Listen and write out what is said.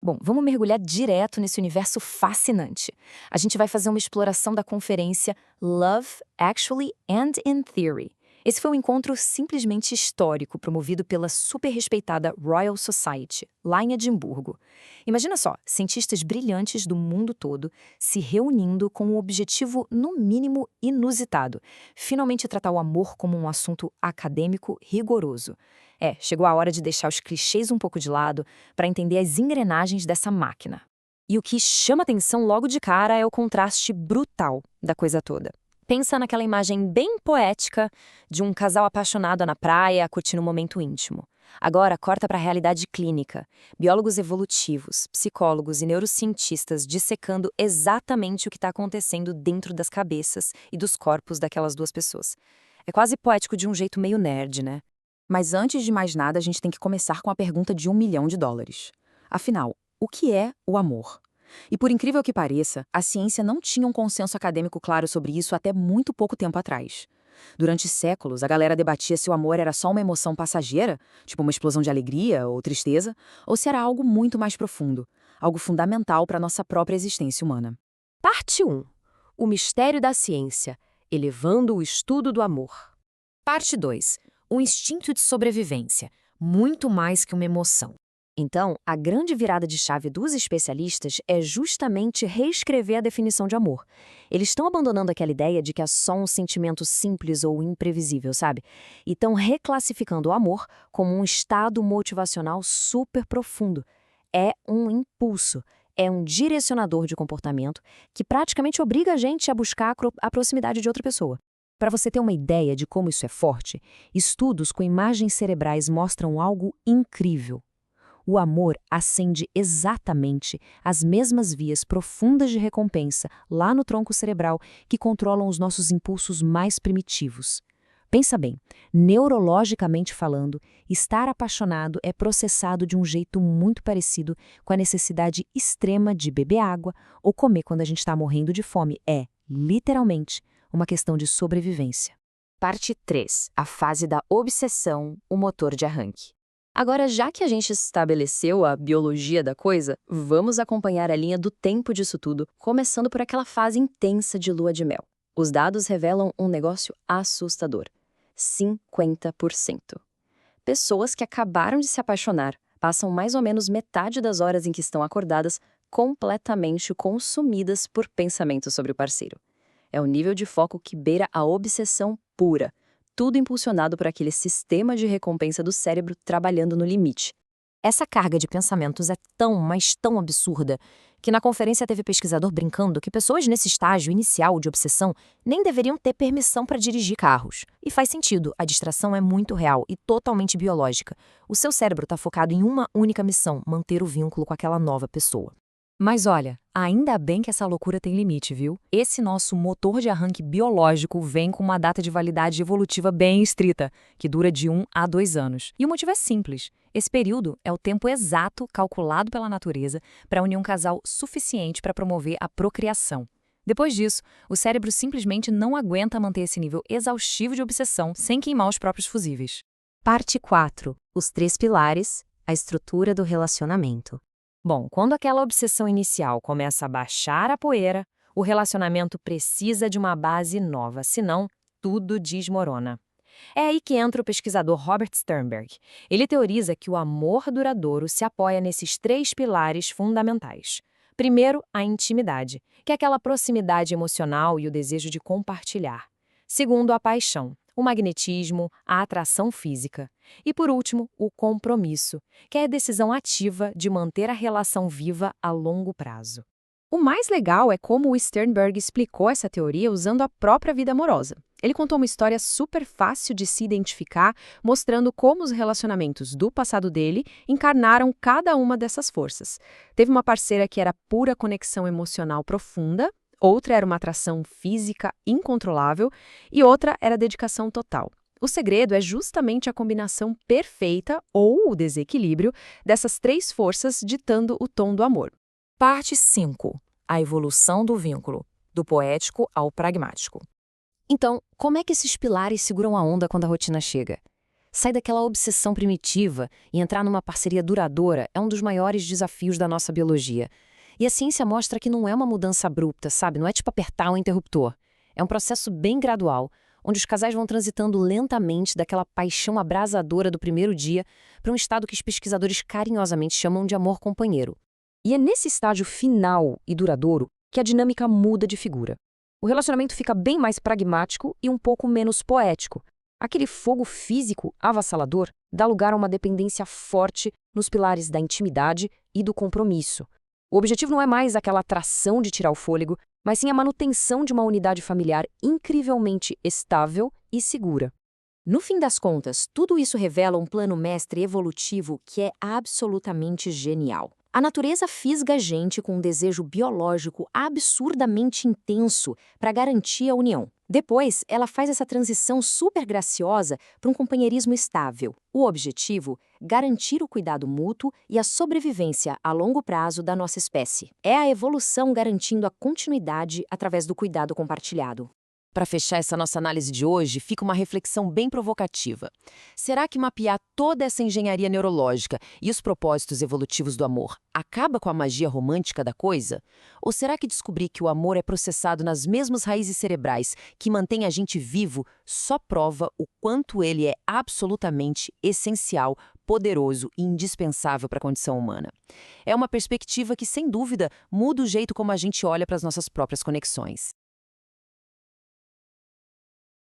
Bom, vamos mergulhar direto nesse universo fascinante. A gente vai fazer uma exploração da conferência Love, Actually and in Theory. Esse foi um encontro simplesmente histórico, promovido pela super respeitada Royal Society, lá em Edimburgo. Imagina só, cientistas brilhantes do mundo todo se reunindo com um objetivo, no mínimo, inusitado: finalmente tratar o amor como um assunto acadêmico rigoroso. Chegou a hora de deixar os clichês um pouco de lado para entender as engrenagens dessa máquina. E o que chama atenção logo de cara é o contraste brutal da coisa toda. Pensa naquela imagem bem poética de um casal apaixonado na praia curtindo um momento íntimo. Agora corta para a realidade clínica. Biólogos evolutivos, psicólogos e neurocientistas dissecando exatamente o que está acontecendo dentro das cabeças e dos corpos daquelas duas pessoas. É quase poético de um jeito meio nerd, né? Mas antes de mais nada, a gente tem que começar com a pergunta de $1 milhão. Afinal, o que é o amor? E por incrível que pareça, a ciência não tinha um consenso acadêmico claro sobre isso até muito pouco tempo atrás. Durante séculos, a galera debatia se o amor era só uma emoção passageira, tipo uma explosão de alegria ou tristeza, ou se era algo muito mais profundo, algo fundamental para a nossa própria existência humana. Parte 1. O mistério da ciência, elevando o estudo do amor. Parte 2. O instinto de sobrevivência, muito mais que uma emoção. Então, a grande virada de chave dos especialistas é justamente reescrever a definição de amor. Eles estão abandonando aquela ideia de que é só um sentimento simples ou imprevisível, sabe? E estão reclassificando o amor como um estado motivacional super profundo. É um impulso, é um direcionador de comportamento que praticamente obriga a gente a buscar a proximidade de outra pessoa. Para você ter uma ideia de como isso é forte, estudos com imagens cerebrais mostram algo incrível. O amor acende exatamente as mesmas vias profundas de recompensa lá no tronco cerebral que controlam os nossos impulsos mais primitivos. Pensa bem, neurologicamente falando, estar apaixonado é processado de um jeito muito parecido com a necessidade extrema de beber água ou comer quando a gente está morrendo de fome. É, literalmente, uma questão de sobrevivência. Parte 3. A fase da obsessão, o motor de arranque. Agora, já que a gente estabeleceu a biologia da coisa, vamos acompanhar a linha do tempo disso tudo, começando por aquela fase intensa de lua de mel. Os dados revelam um negócio assustador: 50%. Pessoas que acabaram de se apaixonar passam mais ou menos metade das horas em que estão acordadas completamente consumidas por pensamentos sobre o parceiro. É um nível de foco que beira a obsessão pura, tudo impulsionado por aquele sistema de recompensa do cérebro trabalhando no limite. Essa carga de pensamentos é tão, mas tão absurda, que na conferência teve pesquisador brincando que pessoas nesse estágio inicial de obsessão nem deveriam ter permissão para dirigir carros. E faz sentido, a distração é muito real e totalmente biológica. O seu cérebro está focado em uma única missão: manter o vínculo com aquela nova pessoa. Mas olha, ainda bem que essa loucura tem limite, viu? Esse nosso motor de arranque biológico vem com uma data de validade evolutiva bem estrita, que dura de 1 a 2 anos. E o motivo é simples. Esse período é o tempo exato calculado pela natureza para unir um casal suficiente para promover a procriação. Depois disso, o cérebro simplesmente não aguenta manter esse nível exaustivo de obsessão sem queimar os próprios fusíveis. Parte 4. Os 3 pilares, a estrutura do relacionamento. Bom, quando aquela obsessão inicial começa a baixar a poeira, o relacionamento precisa de uma base nova, senão tudo desmorona. É aí que entra o pesquisador Robert Sternberg. Ele teoriza que o amor duradouro se apoia nesses 3 pilares fundamentais. Primeiro, a intimidade, que é aquela proximidade emocional e o desejo de compartilhar. Segundo, a paixão, o magnetismo, a atração física. E por último, o compromisso, que é a decisão ativa de manter a relação viva a longo prazo. O mais legal é como o Sternberg explicou essa teoria usando a própria vida amorosa. Ele contou uma história super fácil de se identificar, mostrando como os relacionamentos do passado dele encarnaram cada uma dessas forças. Teve uma parceira que era pura conexão emocional profunda, outra era uma atração física incontrolável e outra era dedicação total. O segredo é justamente a combinação perfeita, ou o desequilíbrio, dessas 3 forças ditando o tom do amor. Parte 5. A evolução do vínculo, do poético ao pragmático. Então, como é que esses pilares seguram a onda quando a rotina chega? Sair daquela obsessão primitiva e entrar numa parceria duradoura é um dos maiores desafios da nossa biologia. E a ciência mostra que não é uma mudança abrupta, sabe? Não é tipo apertar um interruptor. É um processo bem gradual, onde os casais vão transitando lentamente daquela paixão abrasadora do primeiro dia para um estado que os pesquisadores carinhosamente chamam de amor companheiro. E é nesse estágio final e duradouro que a dinâmica muda de figura. O relacionamento fica bem mais pragmático e um pouco menos poético. Aquele fogo físico avassalador dá lugar a uma dependência forte nos pilares da intimidade e do compromisso. O objetivo não é mais aquela atração de tirar o fôlego, mas sim a manutenção de uma unidade familiar incrivelmente estável e segura. No fim das contas, tudo isso revela um plano mestre evolutivo que é absolutamente genial. A natureza fisga a gente com um desejo biológico absurdamente intenso para garantir a união. Depois, ela faz essa transição super graciosa para um companheirismo estável. O objetivo? Garantir o cuidado mútuo e a sobrevivência a longo prazo da nossa espécie. É a evolução garantindo a continuidade através do cuidado compartilhado. Para fechar essa nossa análise de hoje, fica uma reflexão bem provocativa. Será que mapear toda essa engenharia neurológica e os propósitos evolutivos do amor acaba com a magia romântica da coisa? Ou será que descobrir que o amor é processado nas mesmas raízes cerebrais que mantém a gente vivo só prova o quanto ele é absolutamente essencial, poderoso e indispensável para a condição humana? É uma perspectiva que, sem dúvida, muda o jeito como a gente olha para as nossas próprias conexões.